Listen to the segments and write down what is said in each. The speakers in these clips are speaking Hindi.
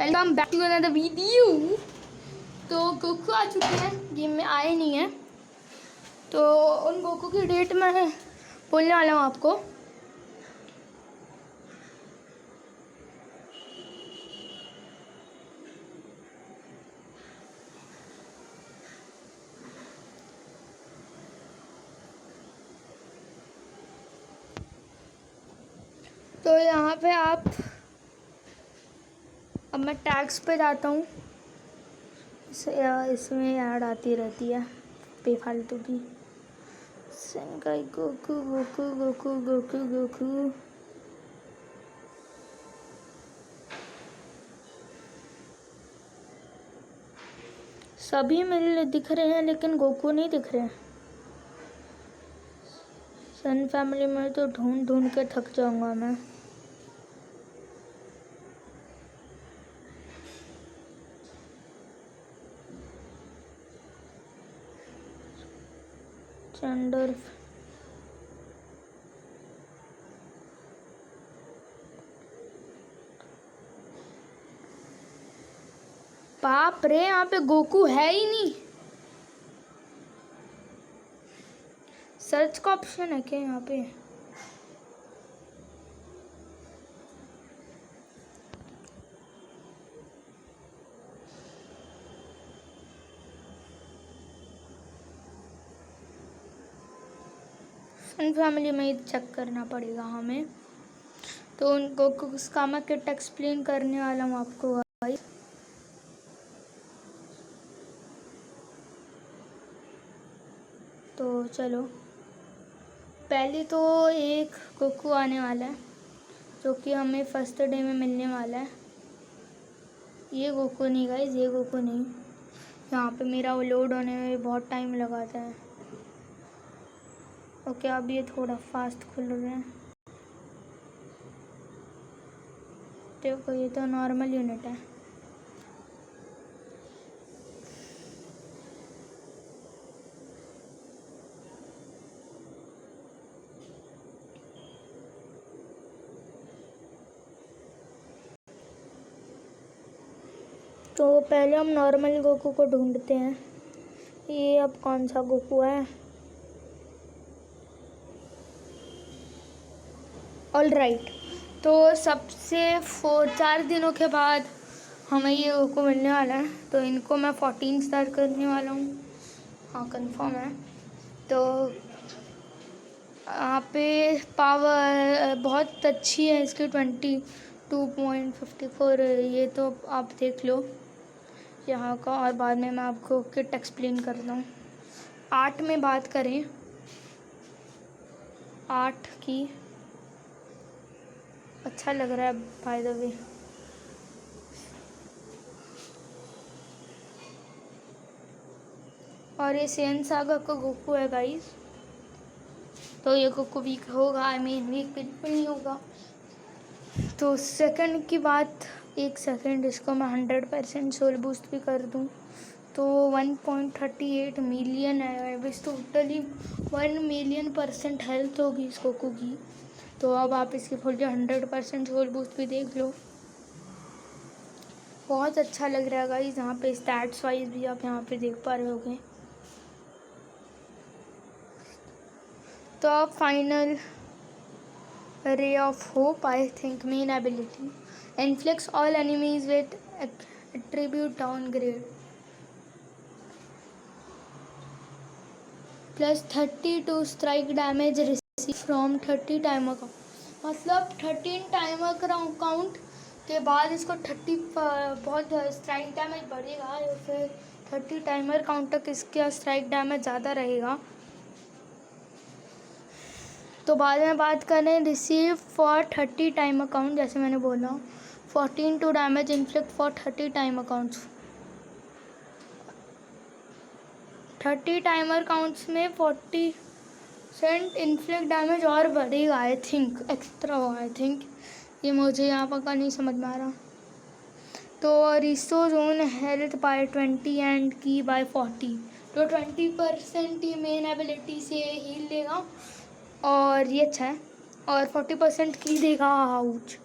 Welcome back to another video. तो गोकू आ चुके हैं, गेम में आए नहीं हैं, तो उन गोकू की डेट मैं बोलने वाला हूँ आपको। तो यहाँ पे आप, अब मैं टैग्स पे जाता हूँ। इसमें ऐड आती रहती है बेफालतू की। सेंकाई Goku Goku Goku Goku Goku. सभी मिल दिख रहे हैं लेकिन गोकू नहीं दिख रहे हैं। सन फैमिली में तो ढूंढ ढूंढ के थक जाऊंगा मैं। चंडर बाप रे, यहाँ पे गोकू है ही नहीं। सर्च का ऑप्शन है क्या यहाँ पे? सन फैमिली में ही चेक करना पड़ेगा हमें। तो उनको उसका मैं किट एक्सप्लेन करने वाला हूँ आपको गाइस। तो चलो, पहले तो एक गोकू आने वाला है जो कि हमें फर्स्ट डे में मिलने वाला है। ये गोकू नहीं गाइस, ये गोकू नहीं। यहाँ पे मेरा वो लोड होने में बहुत टाइम लगाता है। ओके, अब ये थोड़ा फास्ट खुल रहे हैं। देखो, ये तो नॉर्मल यूनिट है। तो पहले हम नॉर्मल गोकू को ढूंढते हैं। ये अब कौन सा गोकू है? All right. तो सबसे 4 दिनों के बाद हमें ये गोकू मिलने वाला है। तो इनको मैं 14 स्टार करने वाला हूँ। हाँ, कंफर्म है। तो यहाँ पे पावर बहुत अच्छी है इसकी, 22.54। ये तो आप देख लो यहाँ का, और बाद में मैं आपको किट एक्सप्लेन करता हूँ। 8 में बात करें, 8 की अच्छा लग रहा है बाय द वे। और ये सेन सागा का गोकू है गाइस। तो ये गोकू वीक होगा, आई मीन वीक बिल्कुल नहीं होगा। तो सेकंड की बात, एक सेकंड, इसको मैं 100% सोल बूस्ट भी कर दूं तो 1.38 मिलियन है। बस टोटली 1 मिलियन% हेल्थ होगी इस गोकू की। तो अब आप इसकी फुल 100% सोल बूस्ट भी देख लो। बहुत अच्छा लग रहा है गाइस। यहाँ पे स्टैट्स वाइज भी आप यहाँ पे देख पा रहे होगे। तो अब final ray of hope, I think main ability inflicts all enemies with attribute downgrade +32 strike damage receive from 30 timer count. मतलब 13 टाइमर काउंट के बाद इसको 30 बहुत स्ट्राइक डैमेज बढ़ेगा, या फिर 30 टाइमर काउंट तक इसका स्ट्राइक डैमेज ज़्यादा रहेगा। तो बाद में बात करें रिसीव फॉर 30 टाइम अकाउंट, जैसे मैंने बोला 14 damage inflict for 30 time accounts. 30 timer counts में 40% इन्फ्लिक्ट डैमेज और बढ़ेगा, आई थिंक एक्स्ट्रा हो, आई थिंक। ये मुझे यहाँ पर का नहीं समझ में आ रहा। तो restore own health by 20 and ki by 40। तो 20% ही मेन एबिलिटी से हील देगा और ये अच्छा है, और 40% की देगा ouch.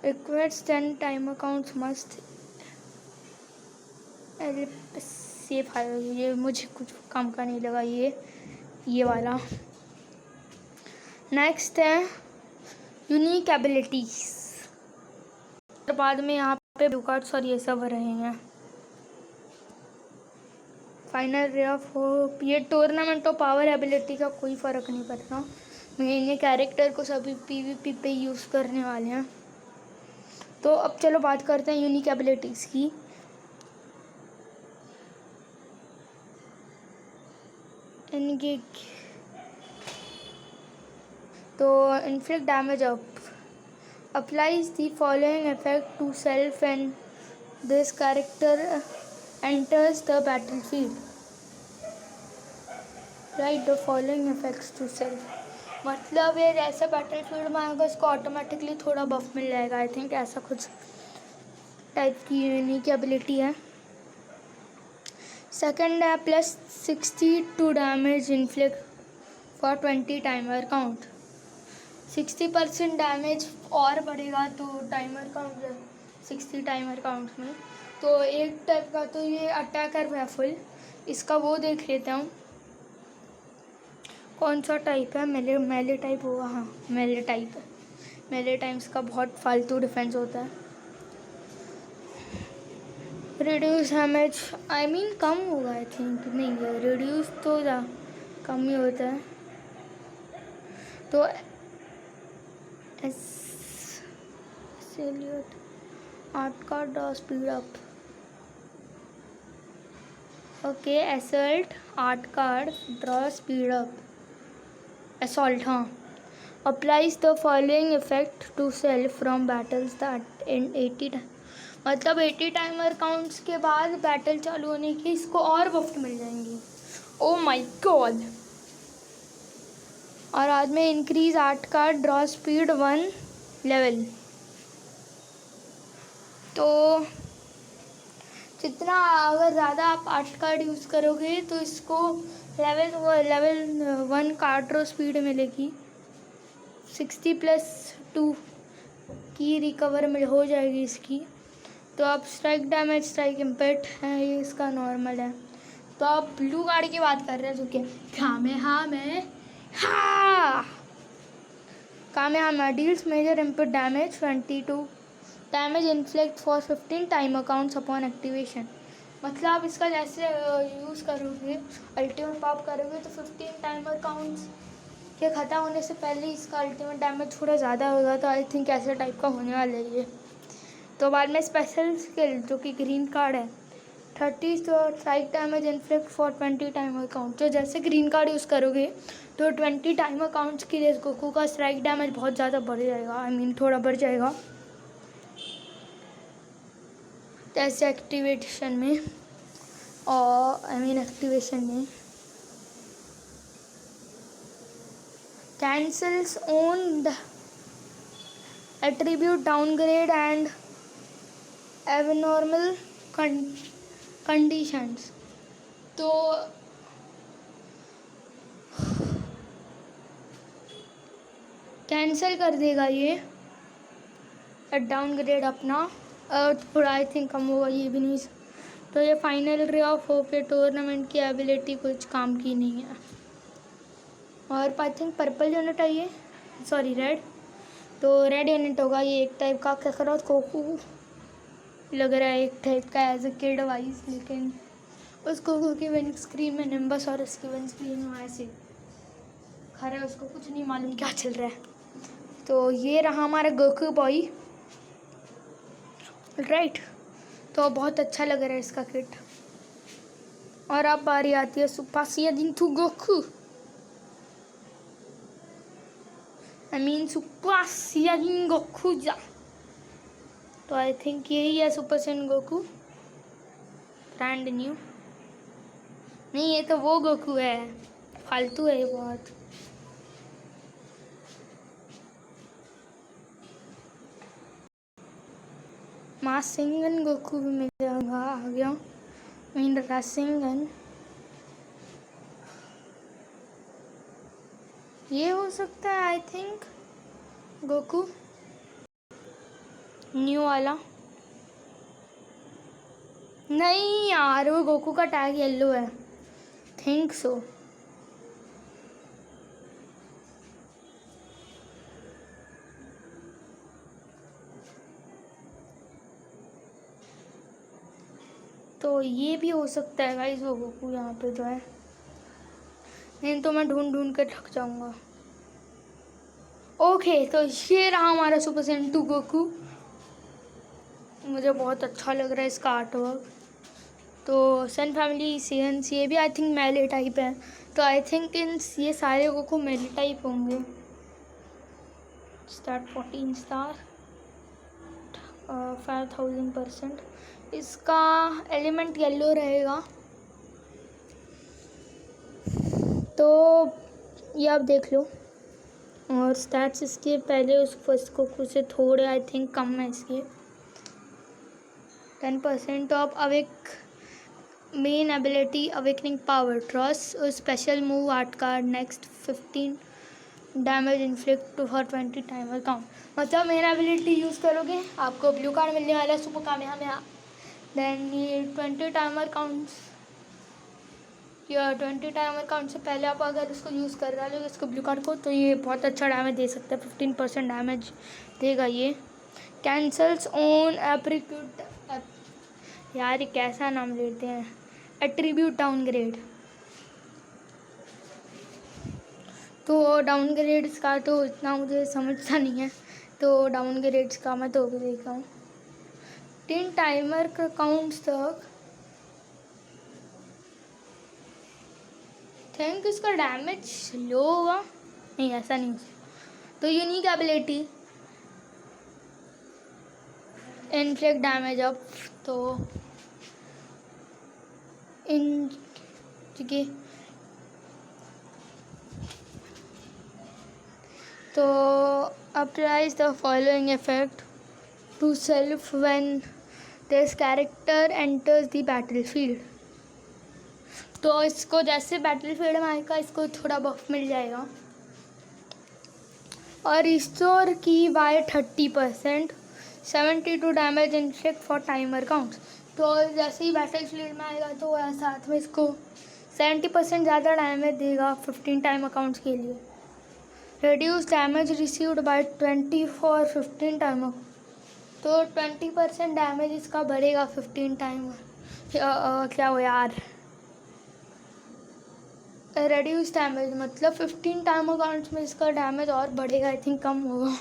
requires 10 timer counts must safe है। ये मुझे कुछ काम का नहीं लगा ये वाला। नेक्स्ट है यूनिक एबिलिटीज। बाद में यहाँ पे ब्लू कार्ड्स और ये सब रहेंगे। Final ray of hope. ये टूर्नामेंट ऑफ पावर एबिलिटी का कोई फ़र्क नहीं पड़ता। मेन ये कैरेक्टर को सभी पीवीपी पे यूज़ करने वाले हैं। तो अब चलो बात करते हैं यूनिक एबिलिटीज़ की। इनके तो inflict damage applies the following effect to self and this character enters the battlefield. Write the following effects to self. मतलब ये जैसे बैटलफील्ड में आएगा इसको ऑटोमेटिकली थोड़ा बफ मिल जाएगा। आई थिंक ऐसा कुछ टाइप की यूनिक एबिलिटी है। सेकंड है +62 damage inflict for 20 timer count. 60% damage और बढ़ेगा तो टाइमर काउंट 60 टाइमर काउंट में। तो एक टाइप का तो ये अटैकर है फुल। इसका वो देख लेता हूँ कौन सा टाइप है। मेले टाइप होगा। हाँ मेले टाइप है। मेले टाइम्स का बहुत फालतू डिफेंस होता है। रिड्यूस डैमेज आई मीन कम होगा आई थिंक। नहीं है रिड्यूस तो कम ही होता है। तो art card draw speed up. Okay assault art card draw speed up. Assault हाँ। Applies the following effect to self from battles that in 80 मतलब 80 टाइमर काउंट्स के बाद बैटल चालू होने की इसको और बफ्ट मिल जाएंगी। Oh my God. और बाद में increase art card draw speed 1 level. तो जितना अगर ज़्यादा आप आर्ट कार्ड यूज़ करोगे तो इसको लेवल 1 कार्ड ड्रॉ स्पीड मिलेगी। 60+2 की रिकवर में हो जाएगी इसकी। तो आप स्ट्राइक डैमेज स्ट्राइक इम्पैक्ट है ये इसका नॉर्मल है। तो आप ब्लू कार्ड की बात कर रहे हैं जो कि Kamehameha deals major impact damage 22 damage inflict for 15 timer counts upon activation. मतलब आप इसका जैसे यूज़ करोगे अल्टीमेट पॉप करोगे तो 15 टाइमर काउंट्स के ख़त्म होने से पहले इसका अल्टीमेट डैमेज थोड़ा ज़्यादा होगा। तो आई थिंक ऐसे टाइप का होने वाला है ये। तो बाद में स्पेशल स्किल जो कि ग्रीन कार्ड है 30 strike damage inflict for 20 timer count. तो जैसे ग्रीन कार्ड यूज़ करोगे तो 20 टाइमर काउंट्स के लिए गोकू का स्ट्राइक डैमेज बहुत ज़्यादा बढ़ जाएगा। आई मीन थोड़ा बढ़ जाएगा ऐसे एक्टिवेशन में और एक्टिवेशन में cancels own the attribute downgrade and abnormal conditions. तो कैंसिल कर देगा ये डाउनग्रेड अपना। थोड़ा आई थिंक कम होगा ये भी नहीं। तो ये फाइनल रे ऑफ होप के टूर्नामेंट की एबिलिटी कुछ काम की नहीं है। और आई थिंक पर्पल यूनिट है ये, सॉरी रेड। तो रेड यूनिट होगा ये एक टाइप का ककरॉच कोकू लग रहा है एक टाइप का एज ए किड वाइज। लेकिन उस कोकू की विन स्क्रीन में निम्बस और उसकी विन स्क्रीन में ऐसे खरा उसको कुछ नहीं मालूम क्या चल रहा है। तो ये रहा हमारा गोकू बॉय राइट। तो बहुत अच्छा लग रहा है इसका किट। और अब बारी आती है super Saiyajin 2 Goku. I mean super Saiyajin Goku जा। तो आई थिंक यही है super Saiyajin Goku brand new. नहीं ये तो वो गोकू है, फालतू है ये बहुत। मासिंगन गोकू भी मिल जाएगा आ गया। मीन रासिंगन ये हो सकता है आई थिंक गोकू। न्यू वाला नहीं यार, वो गोकू का टैग येलो है, थिंक सो। तो ये भी हो सकता है गाइस, वो गोकू यहाँ पे जो है, नहीं तो मैं ढूंढ ढूंढ के थक जाऊंगा। ओके, तो ये रहा हमारा सुपर सैयन 2 गोकू। मुझे बहुत अच्छा लग रहा है इसका आर्टवर्क। तो सन फैमिली सीएनसी, ये भी आई थिंक मेले टाइप है, तो आई थिंक इन ये सारे गोकू मेले टाइप होंगे। Start 14 star 5000%। इसका एलिमेंट येलो रहेगा, तो ये आप देख लो। और स्टैट्स इसके पहले उस फर्स्ट गोकू से थोड़े आई थिंक कम है इसके। 10% off awake main ability awakening power ट्रॉस, special move art card next 15 damage inflict to for 20 timer count. मतलब मेन एबिलिटी यूज़ करोगे आपको ब्लू कार्ड मिलने वाला है सुपर कामेहामेहा। देन ये 20 टाइमर काउंट्स, या 20 टाइमर काउंट से पहले आप अगर इसको यूज़ कर रहे हो इसको ब्लू कार्ड को, तो ये बहुत अच्छा डैमेज दे सकता है, 15% डैमेज देगा ये। कैंसल्स ऑन एप्रीक्यूट, यार ये कैसा नाम लेते हैं, एट्रीब्यूट डाउनग्रेड। तो डाउनग्रेड्स का तो इतना मुझे समझता नहीं है, तो डाउनग्रेड्स का मैं तो भी देख रहा हूँ। 10 टाइमर काउंट्स तक थिंक इसका डैमेज लो होगा, नहीं ऐसा नहीं। तो unique ability inflict damage up, तो इन ठीक है, तो applies the following effect to self when this character enters the battlefield. तो इसको जैसे बैटलफील्ड में आएगा इसको थोड़ा बफ मिल जाएगा। और restore ki by 30%, 72 damage inflict for timer counts. तो जैसे ही बैटलफील्ड में आएगा तो साथ में इसको 70% ज़्यादा डैमेज देगा 15 टाइम अकाउंट्स के लिए। Reduce damage received bye 20 for 15 timer, तो 20% डैमेज इसका बढ़ेगा 15 टाइमर। क्या हो यार, रेड्यूस डैमेज मतलब 15 टाइम अकाउंट्स में इसका डैमेज और बढ़ेगा, आई थिंक कम होगा,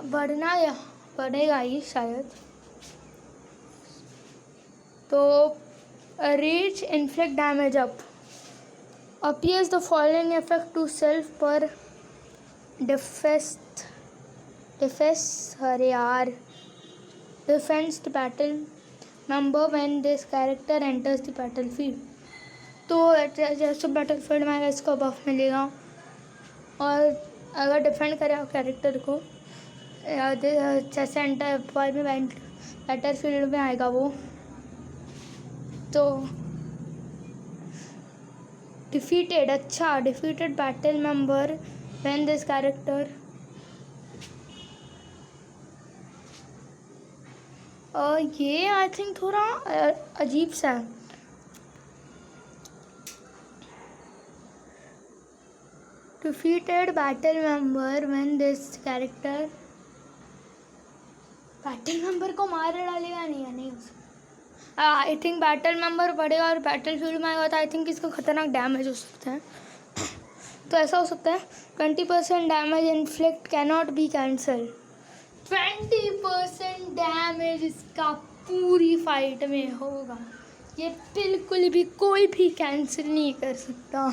बढ़ना या बढ़ेगा ही शायद। तो reach inflict damage up, appears the following effect to self per defense battle member when this character enters the battlefield। तो जैसे बैटलफील्ड में आएगा इसको बफ मिलेगा, और अगर डिफेंड करे कैरेक्टर को जैसे एंटर में बैटलफील्ड में आएगा वो, तो डिफीटेड, अच्छा defeated battle member when this character, ये आई थिंक थोड़ा अजीब सा है। Defeated battle member when this character, battle member को मार डालेगा नहीं या नहीं उसको, आई थिंक बैटल मेंबर बढ़ेगा और बैटल फील्ड में आएगा तो आई थिंक इसको खतरनाक डैमेज हो सकता है। तो ऐसा हो सकता है 20% damage inflict cannot be cancel, 20% damage इसका पूरी फाइट में होगा, ये बिल्कुल भी कोई भी कैंसिल नहीं कर सकता।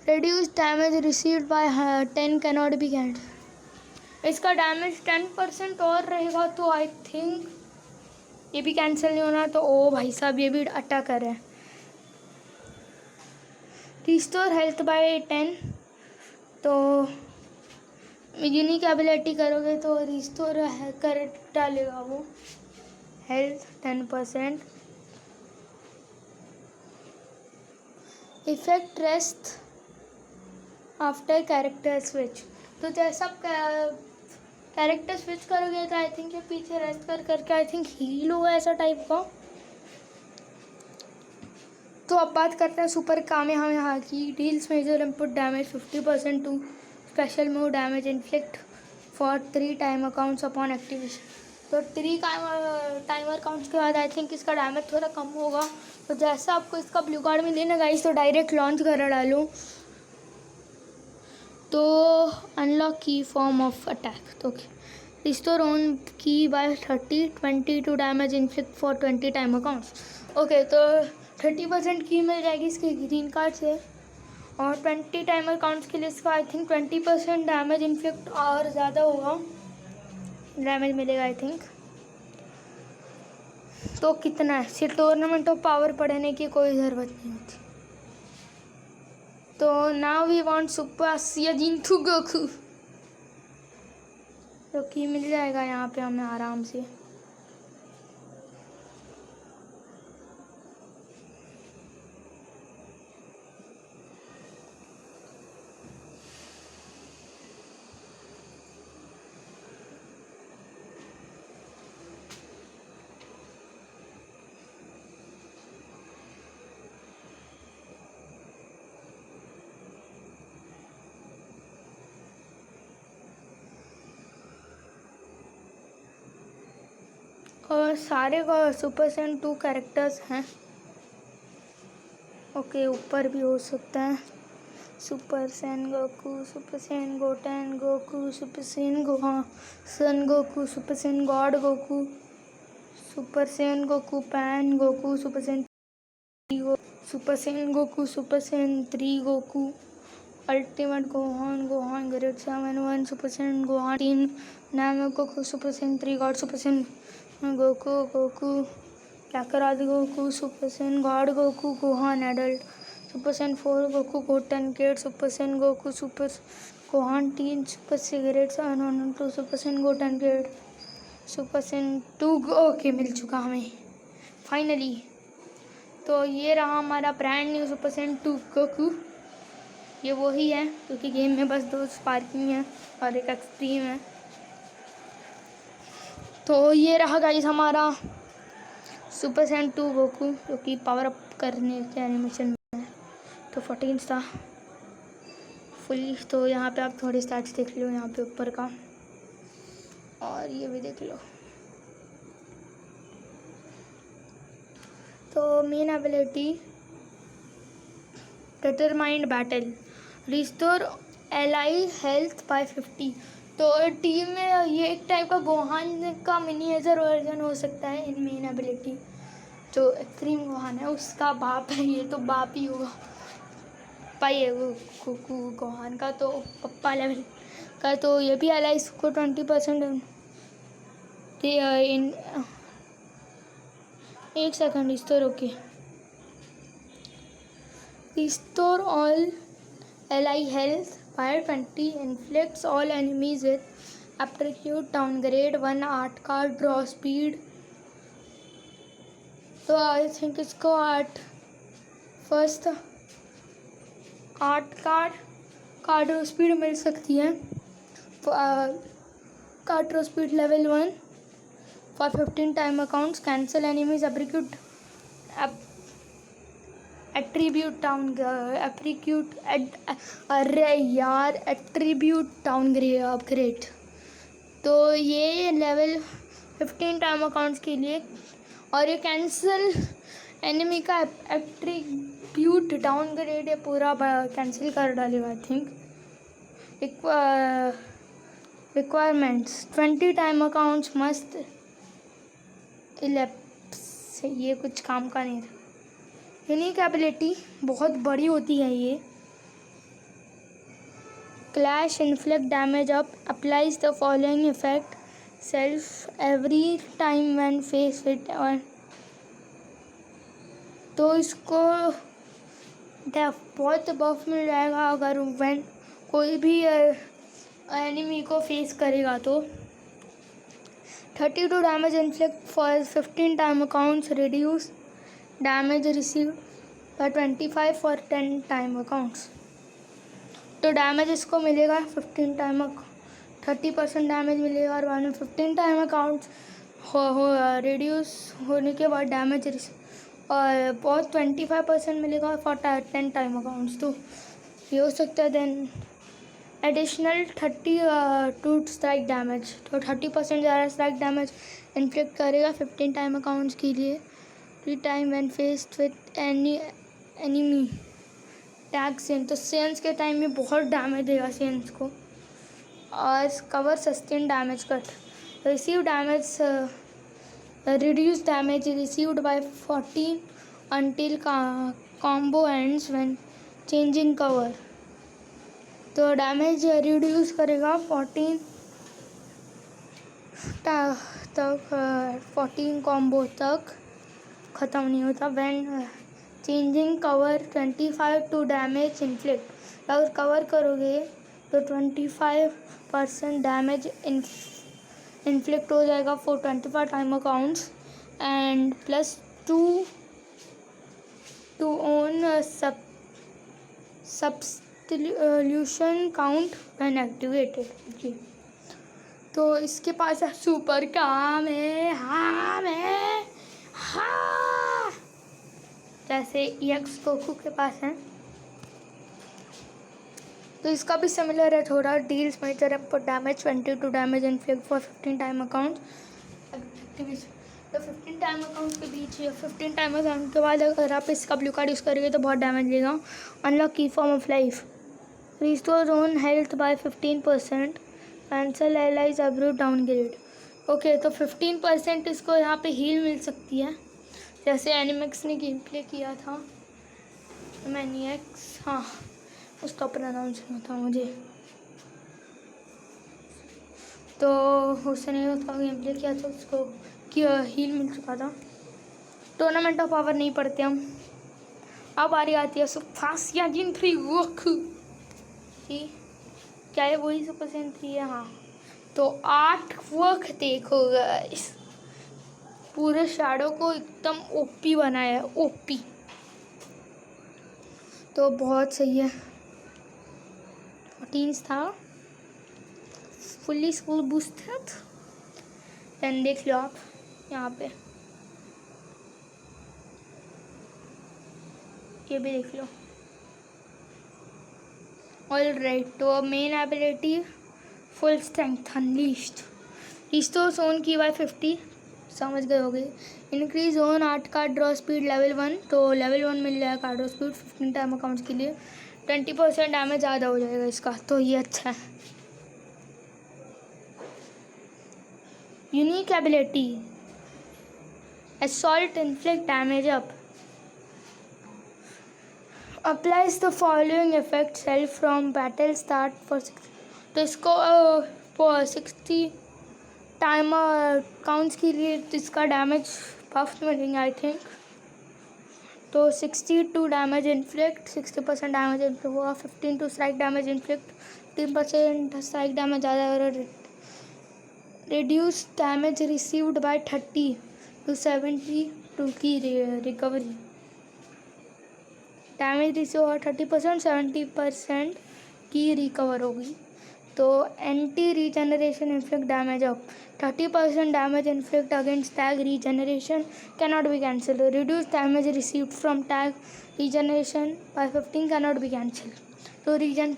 Reduce damage received bye 10 cannot be cancel, इसका डैमेज 10% और रहेगा, तो आई थिंक ये भी कैंसिल नहीं होना। तो ओ भाई साहब ये भी अटैक कर रहे हैं। रिस्टोर हेल्थ बाय 10, तो यूनिक एबिलिटी करोगे तो रिस्टोर कर डालेगा वो health 10%। Effect rest after character switch, तो जैसा आप कैरेक्टर स्विच करोगे तो आई थिंक ये पीछे रेस्ट कर करके आई थिंक हील हुआ ऐसा टाइप का। तो अब बात करते हैं सुपर कामेहामेहा की। Deals major input damage 50% to special move damage inflict for 3 timer counts upon activation. तो 3 टाइमर काउंट्स के बाद आई थिंक इसका डैमेज थोड़ा कम होगा। तो जैसा आपको इसका ब्लू कार्ड में लेना गाइस तो डायरेक्ट लॉन्च कर डालो। तो अनलॉक की फॉर्म ऑफ अटैक तो restore on ki by 22 damage inflict for 20 timer counts. Okay, तो 30% की मिल जाएगी इसके ग्रीन कार्ड से और 20 टाइमर काउंट्स के लिए इसका आई थिंक 20% डैमेज इन्फ्लिक्ट और ज़्यादा होगा, डैमेज मिलेगा आई थिंक। तो कितना है, सिर्फ टूर्नामेंट ऑफ पावर पढ़ने की कोई ज़रूरत नहीं होती। तो now we want super Saiyajin two Goku, तो की मिल जाएगा यहाँ पे हमें आराम से। और सारे सुपर सैन 2 कैरेक्टर्स हैं। ओके, ऊपर भी हो सकता है। Super Saiyan Goku, super Saiyan Goten Goku, super Saiyan Gohan Goku, super Saiyan god Goku, super Saiyan Goku Pan Goku, super Saiyan super Saiyan Goku, super Saiyan 3 Goku, ultimate Gohan grade 7 super Saiyan Gohan 3 नाम Goku, super Saiyan 3 god, super Saiyan Goku Kakarot Goku, super Saiyan god Goku Gohan adult, super Saiyan 4 Goku Goten kid, super Saiyan Goku super Gohan 3 super सिगरेट 7 super Saiyan Goten kid, super Saiyan 2 okay मिल चुका हमें फाइनली। तो ये रहा हमारा brand new super Saiyan 2 Goku. ये वही है क्योंकि गेम में बस 2 स्पार्किंग है और एक एक्सट्रीम है। तो ये रहा गाइस हमारा सुपर सैन 2 गोकू जो कि पावर अप करने के एनिमेशन में है। तो 14 था फुली। तो यहाँ पे आप थोड़े स्टैट्स देख लो यहाँ पे ऊपर का, और ये भी देख लो। तो main ability determined battle, restore ally health by 50। तो टीम में ये एक टाइप का गोहान का मिनिएचर वर्जन हो सकता है इन मेन एबिलिटी। जो एक्सट्रीम गोहान है उसका बाप है, ये तो बाप ही होगा पाई है वो गोकू गोहान का, तो पप्पा लेवल का। तो ये भी एलाइज को 20% इन एक second restore okay, restore all ally health by 20 inflicts all enemies with aptitude downgrade 1 art card draw speed. तो आई थिंक इसको फर्स्ट आर्ट कार्ड स्पीड मिल सकती है। Card speed level 1 for 15 time accounts, cancel enemies attribute downgrade upgrade. तो ये लेवल 15 टाइम अकाउंट्स के लिए, और ये कैंसिल एनिमी का एट्रीब्यूट डाउनग्रेड ये पूरा कैंसिल कर डालेगा I think. Requirements 20 time accounts must ellipse, ये कुछ काम का नहीं था। यूनिक एबिलिटी बहुत बड़ी होती है ये। Clash inflict damage up applies the following effect self every time when face hit. और तो इसको बहुत बफ मिल जाएगा अगर व्हेन कोई भी एनिमी को फेस करेगा। तो 32 damage inflict for 15 time accounts, reduce damage received bye 25 for 10 time accounts. तो डैमेज इसको मिलेगा 15 टाइम, 30% डैमेज मिलेगा और बाद में 15 टाइम अकाउंट रिड्यूस होने के बाद डैमेज और बहुत 25% मिलेगा फॉर 10 टाइम अकाउंट्स। तो ये हो सकता है। Then additional 30 to strike damage, तो 30% ज़्यादा स्ट्राइक डैमेज इन्फ्लिक्ट करेगा 15 टाइम अकाउंट्स के लिए। 3 time when faced with enemy tag Sen, तो सेंस के टाइम में बहुत डैमेज देगा सेंस को। और cover sustain damage cut, receive damage reduce damage received by 14 until combo ends when changing cover, तो डैमेज रिड्यूस करेगा 14 तक 14 कॉम्बो तक ख़त्म नहीं होता। When changing cover 25 to damage inflict, अगर कवर करोगे तो 25% डैमेज इन्फ्लिक्ट हो जाएगा for 25 time accounts and +2 to own substitution count when activated. जी, तो इसके पास सुपर काम है, हाँ जैसे EX गोकू के पास है। तो इसका भी सिमिलर है थोड़ा। Deals major input damage 22 damage inflict for 15 time account activation. तो 15 टाइम अकाउंट के बीच या 15 टाइम अकाउंट के बाद अगर आप इसका ब्लू कार्ड यूज़ करेंगे तो बहुत डैमेज देगा। अनलॉक की form of life, restore own health by 15%, cancel allies abrupt downgrade. Okay, तो 15% इसको यहाँ पे हील मिल सकती है, जैसे एनिमिक्स ने गेम प्ले किया था। मैनियक्स, हाँ उसका अपना नाम सुना था मुझे, तो उसने उसका गेम प्ले किया था, उसको हील मिल चुका था। टूर्नामेंट ऑफ पावर नहीं पढ़ते हम। अब बारी आती है सुफासिया जिन 3 वॉक जी, क्या है वही सुपर सेन 3 है। हाँ, तो 8 वर्क देखो गाइस, पूरे शैडो को एकदम ओपी बनाया है, ओपी, तो बहुत सही है। 14 था फुल्ली स्कूल बूस्टेड। देन देख लो आप यहाँ पे, ये भी देख लो। ऑलराइट, तो main ability full strength unleashed, restore zone की बाय 50, समझ गए होगे। Increase own 8 card draw speed level 1, तो लेवल 1 मिल जाएगा card draw speed 15 time accounts के लिए। 20% डैमेज ज़्यादा हो जाएगा इसका, तो ये अच्छा है। Unique ability assault inflict damage up, applies the following effect self from battle start for 6, तो इसको 60 टाइम काउंट्स के लिए इसका डैमेज बफ मिलेंगे आई थिंक। तो 62 डैमेज इन्फ्लिक्ट, 60% डैमेज इन्फ्लिक्ट हुआ। 15 to strike damage inflict, 3% strike damage ज़्यादा। Reduce damage received by 30 to 72 की रिकवरी, डैमेज रिसीव हुआ 30%, 70% की रिकवर होगी। तो anti regeneration inflict damage up, 30% damage inflict against tag regeneration cannot be cancel. Reduce damage received from tag regeneration by 15 cannot be cancel. तो रीजन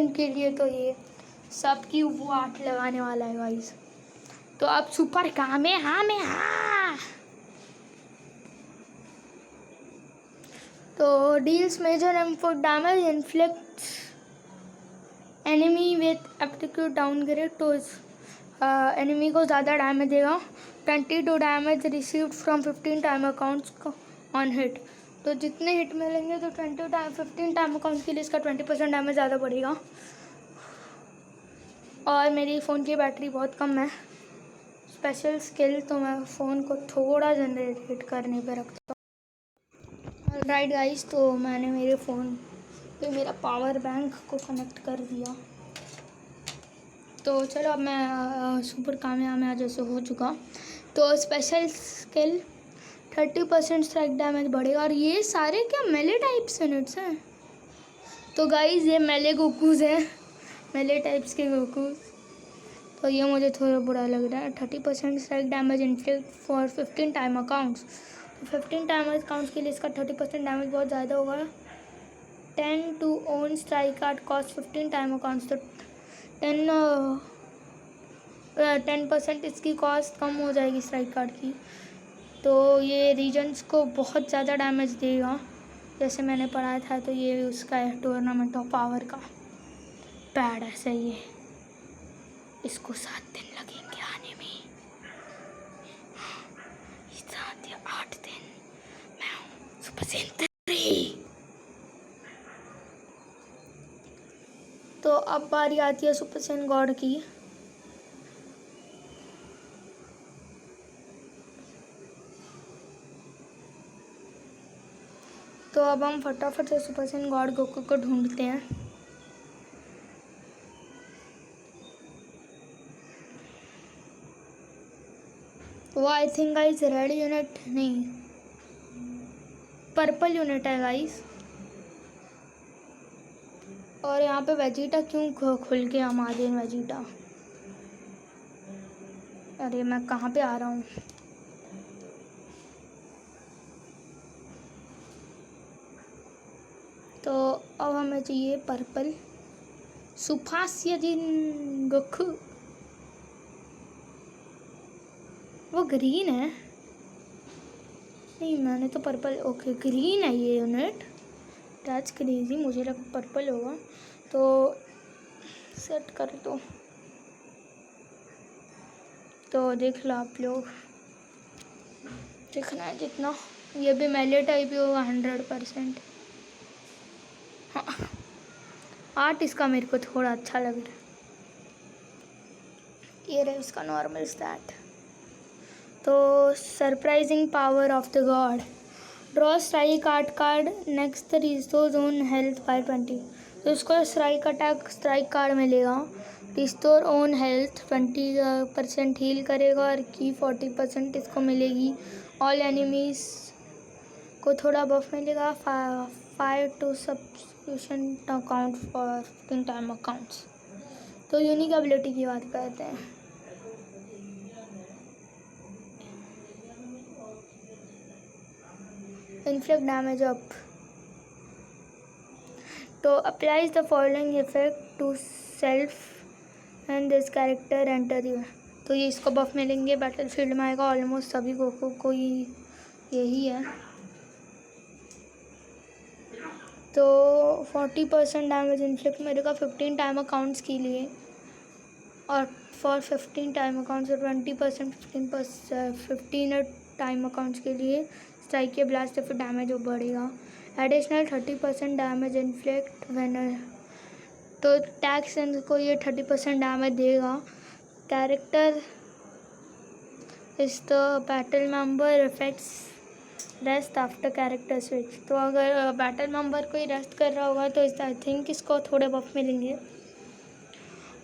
के लिए तो ये सबकी वो 8 लगाने वाला है गाइस। तो अब सुपर काम है, हाँ तो deals major input damage inflict enemy with aptitude downgrade, तो एनिमी को ज़्यादा डैमेज देगा। 22 damage received from 15 time accounts on hit, तो जितने हिट मिलेंगे तो 15 टाइम अकाउंट्स के लिए इसका 20% डैमेज ज़्यादा बढ़ेगा। और मेरी फ़ोन की बैटरी बहुत कम है। स्पेशल स्किल, तो मैं फ़ोन को थोड़ा जनरेट करने पे रखता हूँ। राइट गाइस, तो मैंने मेरे फ़ोन पे मेरा पावर बैंक को कनेक्ट कर दिया। तो चलो अब मैं सुपर कामयाब जैसे हो चुका। तो स्पेशल स्किल 30% स्ट्राइक डैमेज बढ़ेगा। और ये सारे क्या मेले टाइप्स यूनिट्स हैं, तो गाइज ये मेले गोकूज़ हैं, मेले टाइप्स के गोकूज़। तो ये मुझे थोड़ा बुरा लग रहा है। 30% strike damage inflict for 15 time accounts. तो 15 टाइम अकाउंट्स के लिए इसका 30% डैमेज बहुत ज़्यादा होगा। 10 to own strike card cost 15 time accounts. तो 10% इसकी कॉस्ट कम हो जाएगी स्ट्राइक कार्ड की। तो ये रीजन्स को बहुत ज़्यादा डैमेज देगा, जैसे मैंने पढ़ा था। तो ये उसका है टूर्नामेंट ऑफ पावर का पैड ऐसा ही है। इसको 7 दिन लगेंगे आने में, 7 या 8 दिन। मैं हूँ सुपर सेंटर 3। तो अब बारी आती है सुपर सेन गॉड की। तो अब हम फटाफट से सुपर सेन गॉड गोकू को ढूंढते हैं। वो I think guys red unit नहीं, पर्पल यूनिट है गाइस। और यहाँ पे वेजिटा क्यों खुल के हम आ गए वेजिटा? अरे मैं कहाँ पे आ रहा हूँ? तो अब हमें चाहिए पर्पल सुफासियाजिन गोकू। वो ग्रीन है? नहीं, मैंने तो पर्पल, ओके ग्रीन है ये यूनिट। दैट्स क्रेजी, मुझे लगा पर्पल होगा। तो सेट कर दो। तो देख लो आप लोग, देखना है जितना। ये भी मेले टाइप ही होगा 100%। हाँ, आर्ट इसका मेरे को थोड़ा अच्छा लग रहा है। ये रहा इसका नॉर्मल स्टैट। तो surprising power of the god. Draw strike card next restore own health by 20। तो इसको स्ट्राइक अटैक स्ट्राइक कार्ड मिलेगा। रिस्टोर ओन हेल्थ 20% हील करेगा और की 40% इसको मिलेगी। ऑल एनिमीज को थोड़ा बफ मिलेगा। 5 to substitution account for 15 time accounts. तो यूनिक एबिलिटी की बात करते हैं। Inflict damage up. तो applies the following effect to self and this character enter you. तो ये इसको बफ मिलेंगे, बैटलफील्ड में आएगा। ऑलमोस्ट सभी गोकू को यही है। तो 40% डैमेज इन्फ्लिक्ट मिलेगा 15 टाइम अकाउंट्स के लिए, और फॉर 15 टाइम अकाउंट्स और 20% 15 टाइम अकाउंट्स के लिए स्ट्राइक के ब्लास्ट फिर डैमेज बढ़ेगा। Additional 30% damage inflict when. तो टैक्स को ये 30% डैमेज देगा। Character is the battle member effects rest after character switch. तो अगर बैटल मेंबर कोई रेस्ट कर रहा होगा तो आई थिंक इसको थोड़े बफ मिलेंगे।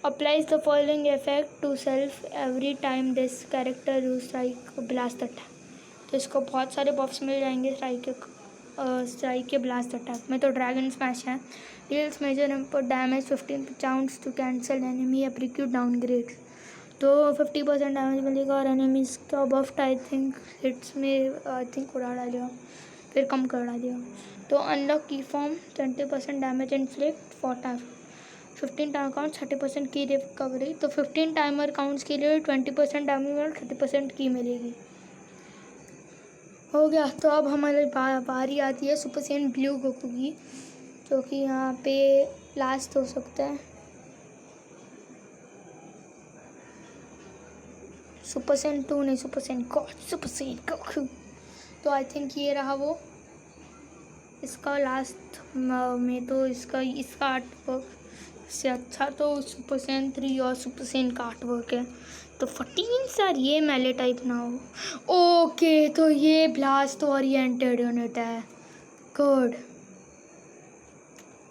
Applies the following effect to self every time this character use strike blast attack. तो इसको बहुत सारे बफ्स मिल जाएंगे स्ट्राइक के ब्लास्ट अटैक में। तो ड्रैगन स्मैश है। Deals major input damage 15 chance to cancel enemy aptitude downgrade. तो 50% डैमेज मिलेगा और एनिमीज का बफ्ट आई थिंक हिट्स में आई थिंक उड़ा डालेगा, फिर कम कर डालेगा। तो अनलॉक की form 20% damage inflict for 15 time account 30% की रिकवरी। तो 15 टाइमर अकाउंट्स के लिए 20% डैमेज और 30% की मिलेगी। हो गया। तो अब हमारी बारी आती है सुपर सेन ब्लू गोकू की, जो कि यहाँ पे लास्ट हो सकता है। सुपर सेन 2 नहीं, super Sen God, super Sen Goku. तो आई थिंक ये रहा वो इसका लास्ट में। तो इसका आर्ट वर्क से अच्छा तो सुपर सेन 3 और सुपर सेन का आर्ट वर्क है। तो 14 सर ये मेले टाइप ना हो। ओके, तो ये ब्लास्ट ओरिएंटेड यूनिट है। गुड।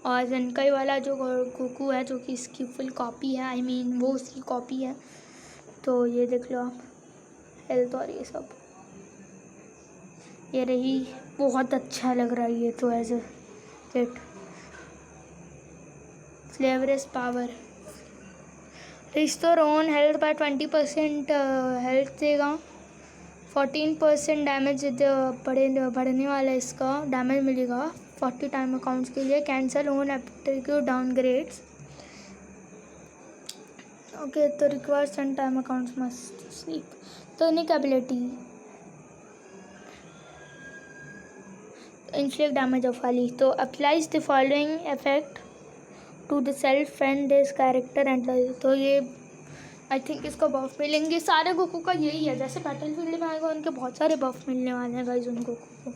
और जेनकाई वाला जो गोकू है, जो कि इसकी फुल कॉपी है, आई मीन वो उसकी कॉपी है। तो ये देख लो आप, हेल्थ और ये सब ये रही। बहुत अच्छा लग रहा है ये तो as a kit. Leverage power. Restore own health by 20% health देगा। 14% डैमेज बढ़ने वाला है, इसका डैमेज मिलेगा 40 टाइम अकाउंट्स के लिए। Cancel own aptitude downgrades. Okay, तो requires 10 time accounts must sleep. तो unique ability inflict damage off वाली, तो applies the following effect to the self and this character end. तो ये आई थिंक इसको बफ मिलेंगे। सारे गोकू का यही है, जैसे बैटलफील्ड में आएगा उनके बहुत सारे बफ मिलने वाले हैं गाइस उन गोकू को।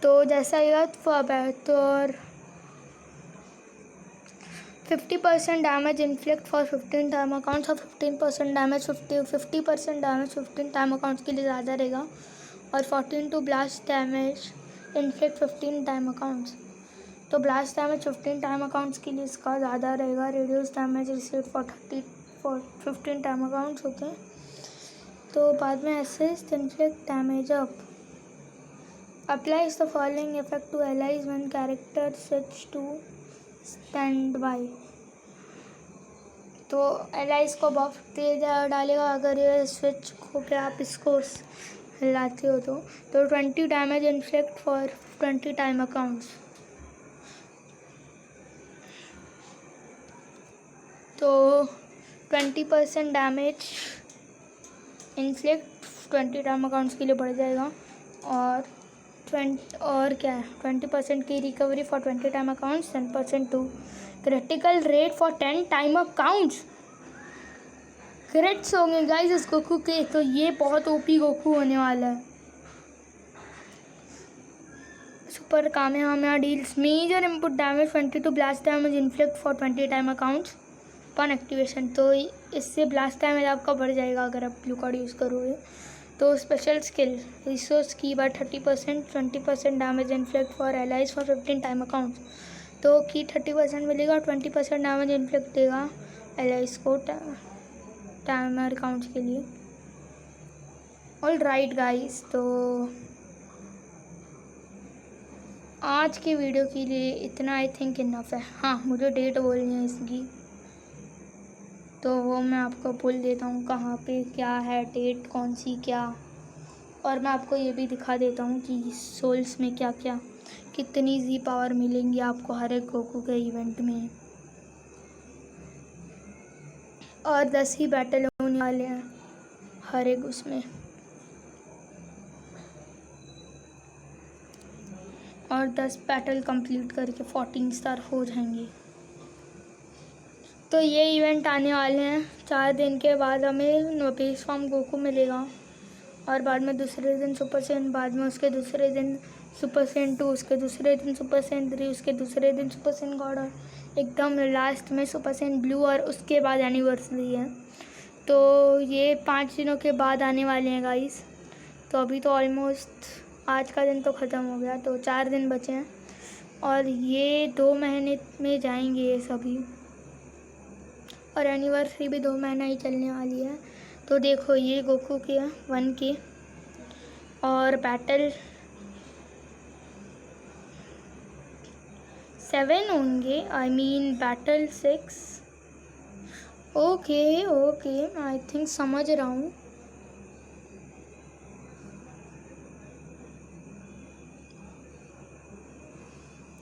तो जैसा आएगा तो 50% damage inflict for 15 time accounts और 15% डैमेज 50% डैमेज 15 टाइम अकाउंट्स के लिए ज़्यादा रहेगा। और 14 to blast damage inflict 15 time accounts. तो ब्लास्ट डैमेज 15 टाइम अकाउंट्स के लिए इसका ज़्यादा रहेगा। Reduce damage received for 15 time accounts होते हैं। तो बाद में assist inflict damage up. Applies the following effect to allies when character switch to stand by. तो एलाइज को बफ दे डालेगा अगर ये स्विच हो के आप इसको हिलाते हो तो 20 damage inflict for 20 time accounts. तो 20% डैमेज इन्फ्लिक्ट 20 टाइम अकाउंट्स के लिए बढ़ जाएगा। और क्या है 20% की recovery for 20 time accounts. 10% to critical rate for 10 time accounts. Crits होंगे गाइस इस गोकू के, तो ये बहुत ओपी गोकू होने वाला है। Super kamehameha deals major input damage 22 blast damage inflict for 20 time accounts upon activation. तो इससे ब्लास्ट डैमेज आपका बढ़ जाएगा अगर आप ब्लू कार्ड यूज़ करोगे। तो special skill resource ki by 30% 20% damage inflict for allies for 15 time accounts. तो की 30% मिलेगा और 20% डैमेज इन्फ्लिक्ट देगा एलाइज को टाइमर अकाउंट्स के लिए। ऑल राइट गाइस, तो आज की वीडियो के लिए इतना आई थिंक इनफ है। हाँ, मुझे डेट बोलनी है इसकी, तो वो मैं आपको बोल देता हूँ कहाँ पे क्या है, डेट कौन सी क्या। और मैं आपको ये भी दिखा देता हूँ कि सोल्स में क्या क्या कितनी जी पावर मिलेंगी आपको हर एक गोकू के इवेंट में। और 10 ही बैटल होने वाले हैं हर एक उसमें, और 10 बैटल कंप्लीट करके 14 स्टार हो जाएंगे। तो ये इवेंट आने वाले हैं 4 दिन के बाद। हमें बेस फॉर्म गोकू मिलेगा और बाद में दूसरे दिन सुपर सैयन, बाद में उसके दूसरे दिन सुपर सैयन 2, उसके दूसरे दिन सुपर सैयन 3, उसके दूसरे दिन सुपर सैयन गॉड, और एकदम लास्ट में सुपर सैयन ब्लू, और उसके बाद एनिवर्सरी है। तो ये 5 दिनों के बाद आने वाले हैं गाइस। तो अभी तो ऑलमोस्ट आज का दिन तो ख़त्म हो गया, तो 4 दिन बचे हैं और ये 2 महीने में जाएंगे ये सभी, और एनिवर्सरी भी 2 महीना ही चलने वाली है। तो देखो ये गोकू के 1 के, और बैटल 7 होंगे, I mean battle 6। Okay I think समझ रहा हूँ।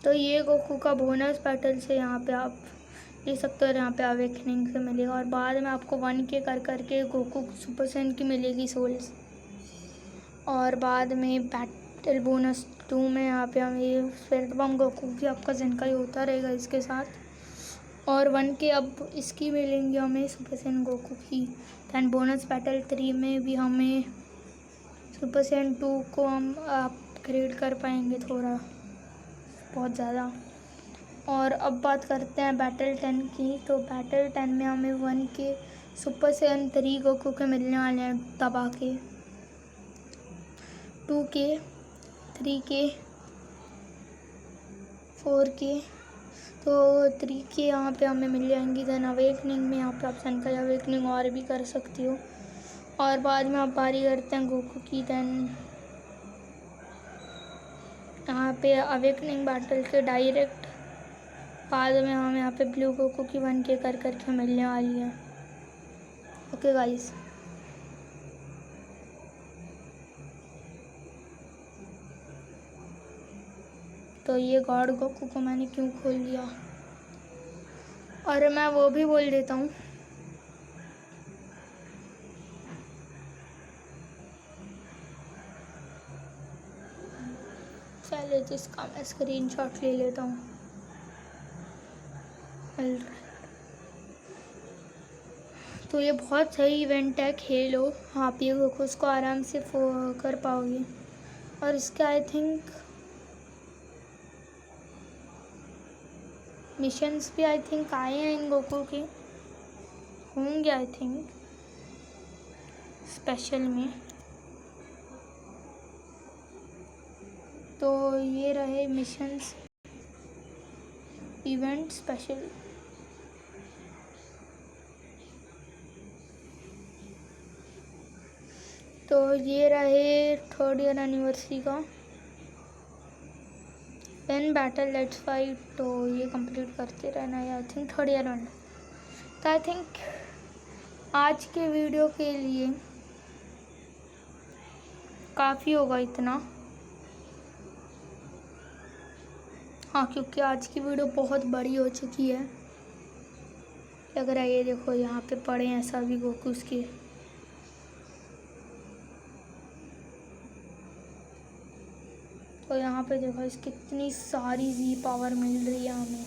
तो ये गोकू का बोनस बैटल से यहाँ पे आप ले सकते हो, और यहाँ पे अवेकनिंग से मिलेगा, और बाद में आपको 1 के कर करके गोकू सुपर सैयन की मिलेगी सोल्स, और बाद में बैटल बोनस 2 में यहाँ पे हमें स्पिरिट बम गोकू भी आपका जिनका ही होता रहेगा इसके साथ, और 1 के अब इसकी मिलेंगी हमें सुपर सैयन गोकू की। दैन बोनस बैटल 3 में भी हमें सुपर सैयन 2 को हम अपग्रेड कर पाएंगे थोड़ा बहुत ज़्यादा। और अब बात करते हैं बैटल 10 की। तो बैटल 10 में हमें 1 के सुपर सैयन 3 गोकू के मिलने वाले हैं दबा के, 2 के, 3 के, 4 के। तो 3 के यहाँ पे हमें मिल जाएंगी। दैन अवेकनिंग में यहाँ पे आप सन का अवेकनिंग और भी कर सकती हो, और बाद में आप बारी करते हैं गोकू की। दैन यहाँ पे अवेकनिंग बैटल के डायरेक्ट बाद में हम यहाँ पे ब्लू गोकू की 1K कर करके मिलने वाली है। ओके गाइस, तो ये गॉड गोकू को मैंने क्यों खोल लिया, और मैं वो भी बोल देता हूँ, चलिए जिसका मैं स्क्रीनशॉट ले लेता हूँ। तो ये बहुत सही इवेंट है, खेलो आप ये गोकू उसको आराम से कर पाओगे। और इसके आई थिंक मिशंस भी आई थिंक आए हैं इन गोकू के, होंगे आई थिंक स्पेशल में। तो ये रहे मिशंस इवेंट स्पेशल। तो ये रहे 3rd ईयर एनिवर्सरी का पेन बैटल लेट्स फाइट, तो ये कंप्लीट करते रहना है। आई थिंक 3rd ईयर में, तो आई थिंक आज के वीडियो के लिए काफ़ी होगा इतना। हाँ, क्योंकि आज की वीडियो बहुत बड़ी हो चुकी है। लग रहा है ये देखो यहाँ पे पड़े हैं सभी गोकुस के। तो यहाँ पे देखो इस कितनी सारी जी पावर मिल रही है हमें।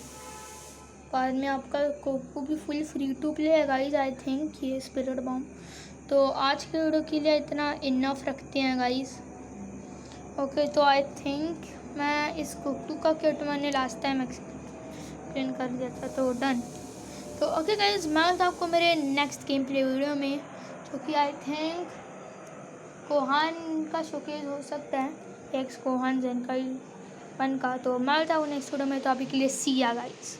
बाद में आपका गोकू भी फुल फ्री टू प्ले है गाइज आई थिंक, ये स्पिरिट बॉम्ब। तो आज के वीडियो के लिए इतना इनफ रखते हैं गाइज। ओके, तो आई थिंक मैं इस गोकू का किट मैंने लास्ट टाइम एक्सप्लेन कर दिया था, तो डन। तो ओके गाइज, मैं मिलता हूँ आपको मेरे नेक्स्ट गेम प्ले वीडियो में, जो कि आई थिंक गोहान का शोकेस हो सकता है, एक्स गोहान जेनकाई 1 का। तो मैं मिलता हूँ नेक्स्ट वीडियो में, तो अभी के लिए सी या गाइज।